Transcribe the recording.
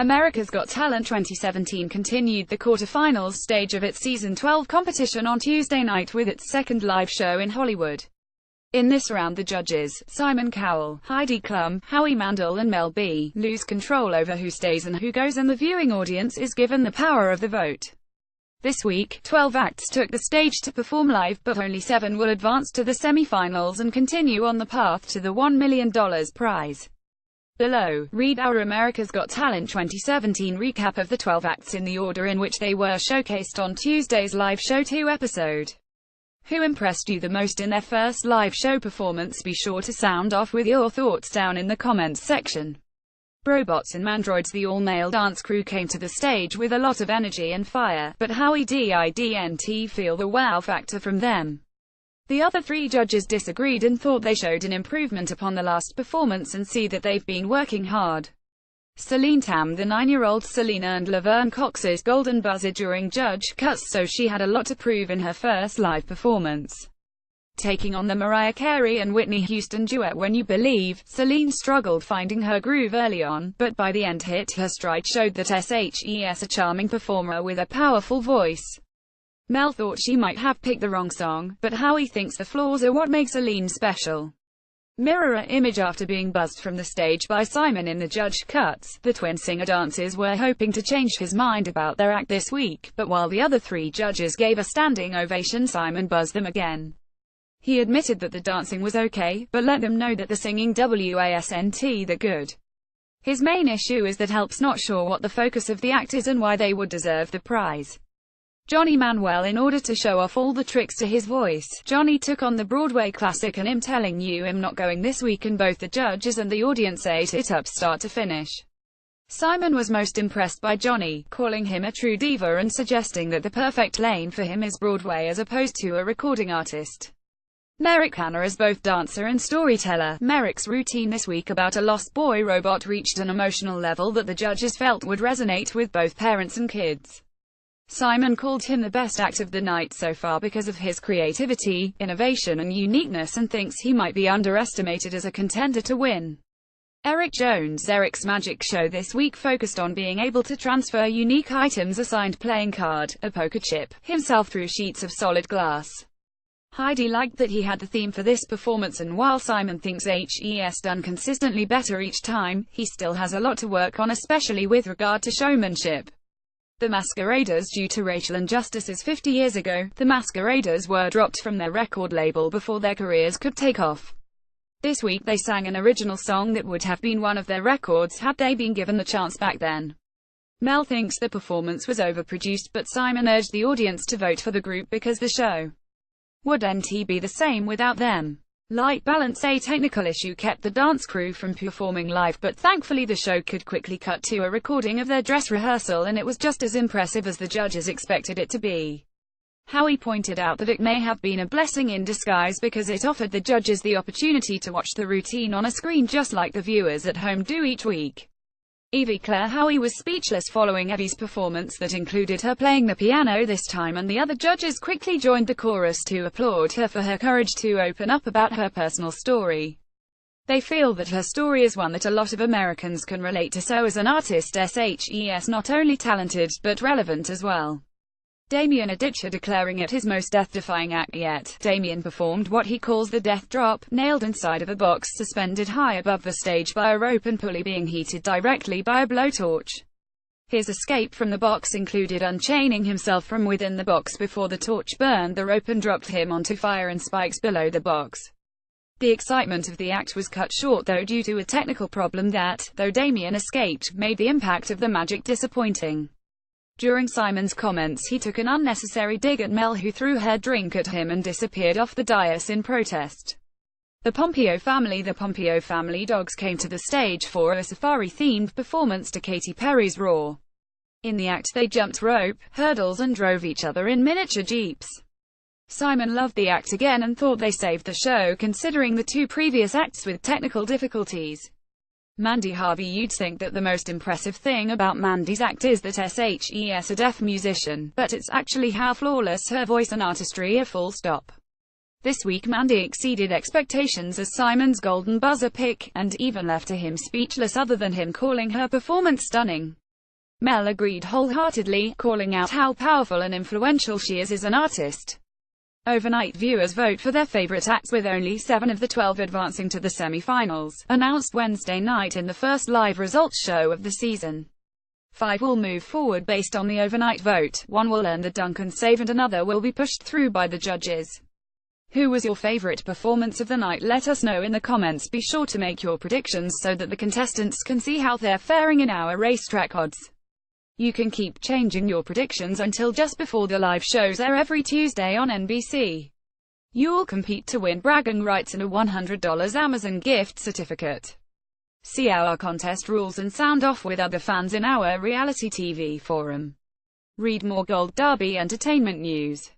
America's Got Talent 2017 continued the quarter-finals stage of its Season 12 competition on Tuesday night with its second live show in Hollywood. In this round, the judges, Simon Cowell, Heidi Klum, Howie Mandel and Mel B, lose control over who stays and who goes, and the viewing audience is given the power of the vote. This week, 12 acts took the stage to perform live, but only 7 will advance to the semi-finals and continue on the path to the $1 million prize. Below, read our America's Got Talent 2017 recap of the 12 acts in the order in which they were showcased on Tuesday's live show 2 episode. Who impressed you the most in their first live show performance? Be sure to sound off with your thoughts down in the comments section. Robots and Mandroids. The all-male dance crew came to the stage with a lot of energy and fire, but Howie didn't feel the wow factor from them. The other 3 judges disagreed and thought they showed an improvement upon the last performance and see that they've been working hard. Celine Tam. The 9-year-old Selena earned Laverne Cox's golden buzzer during judge cuts, so she had a lot to prove in her first live performance. Taking on the Mariah Carey and Whitney Houston duet When You Believe, Celine struggled finding her groove early on, but by the end hit her stride, showed that she's a charming performer with a powerful voice. Mel thought she might have picked the wrong song, but Howie thinks the flaws are what makes Celine special. Mirror image. After being buzzed from the stage by Simon in the judge cuts, the twin singer-dancers were hoping to change his mind about their act this week, but while the other 3 judges gave a standing ovation, Simon buzzed them again. He admitted that the dancing was okay, but let them know that the singing wasn't that good. His main issue is that help's not sure what the focus of the act is and why they would deserve the prize. Johnny Manuel. In order to show off all the tricks to his voice, Johnny took on the Broadway classic and I'm Telling You I'm Not Going this week, and both the judges and the audience ate it up start to finish. Simon was most impressed by Johnny, calling him a true diva and suggesting that the perfect lane for him is Broadway as opposed to a recording artist. Merrick Hanna. As both dancer and storyteller, Merrick's routine this week about a lost boy robot reached an emotional level that the judges felt would resonate with both parents and kids. Simon called him the best act of the night so far because of his creativity, innovation and uniqueness, and thinks he might be underestimated as a contender to win. Eric Jones. Eric's magic show this week focused on being able to transfer unique items, a signed playing card, a poker chip, himself through sheets of solid glass. Heidi liked that he had the theme for this performance, and while Simon thinks he's done consistently better each time, he still has a lot to work on, especially with regard to showmanship. The Masqueraders. Due to racial injustices 50 years ago, the Masqueraders were dropped from their record label before their careers could take off. This week they sang an original song that would have been one of their records had they been given the chance back then. Mel thinks the performance was overproduced, but Simon urged the audience to vote for the group because the show wouldn't be the same without them. Light balance. A technical issue kept the dance crew from performing live, but thankfully the show could quickly cut to a recording of their dress rehearsal and it was just as impressive as the judges expected it to be. Howie pointed out that it may have been a blessing in disguise because it offered the judges the opportunity to watch the routine on a screen just like the viewers at home do each week. Evie Claire. Howie was speechless following Evie's performance that included her playing the piano this time, and the other judges quickly joined the chorus to applaud her for her courage to open up about her personal story. They feel that her story is one that a lot of Americans can relate to, so as an artist she's not only talented, but relevant as well. Demian. Aditya declaring it his most death-defying act yet. Demian performed what he calls the death drop, nailed inside of a box suspended high above the stage by a rope and pulley being heated directly by a blowtorch. His escape from the box included unchaining himself from within the box before the torch burned the rope and dropped him onto fire and spikes below the box. The excitement of the act was cut short though due to a technical problem that, though Demian escaped, made the impact of the magic disappointing. During Simon's comments he took an unnecessary dig at Mel, who threw her drink at him and disappeared off the dais in protest. The Pompeo family dogs came to the stage for a safari-themed performance to Katy Perry's Raw. In the act they jumped rope, hurdles and drove each other in miniature jeeps. Simon loved the act again and thought they saved the show considering the 2 previous acts with technical difficulties. Mandy. Harvey. You'd think that the most impressive thing about Mandy's act is that she's a deaf musician, but it's actually how flawless her voice and artistry are, full stop. This week Mandy exceeded expectations as Simon's golden buzzer pick, and even left him speechless other than him calling her performance stunning. Mel agreed wholeheartedly, calling out how powerful and influential she is as an artist. Overnight viewers vote for their favorite acts, with only 7 of the 12 advancing to the semi-finals, announced Wednesday night in the first live results show of the season. 5 will move forward based on the overnight vote, 1 will earn the dunk and save, and another will be pushed through by the judges. Who was your favorite performance of the night? Let us know in the comments. Be sure to make your predictions so that the contestants can see how they're faring in our racetrack odds. You can keep changing your predictions until just before the live shows air every Tuesday on NBC. You'll compete to win bragging rights and a $100 Amazon gift certificate. See our contest rules and sound off with other fans in our reality TV forum. Read more Gold Derby entertainment news.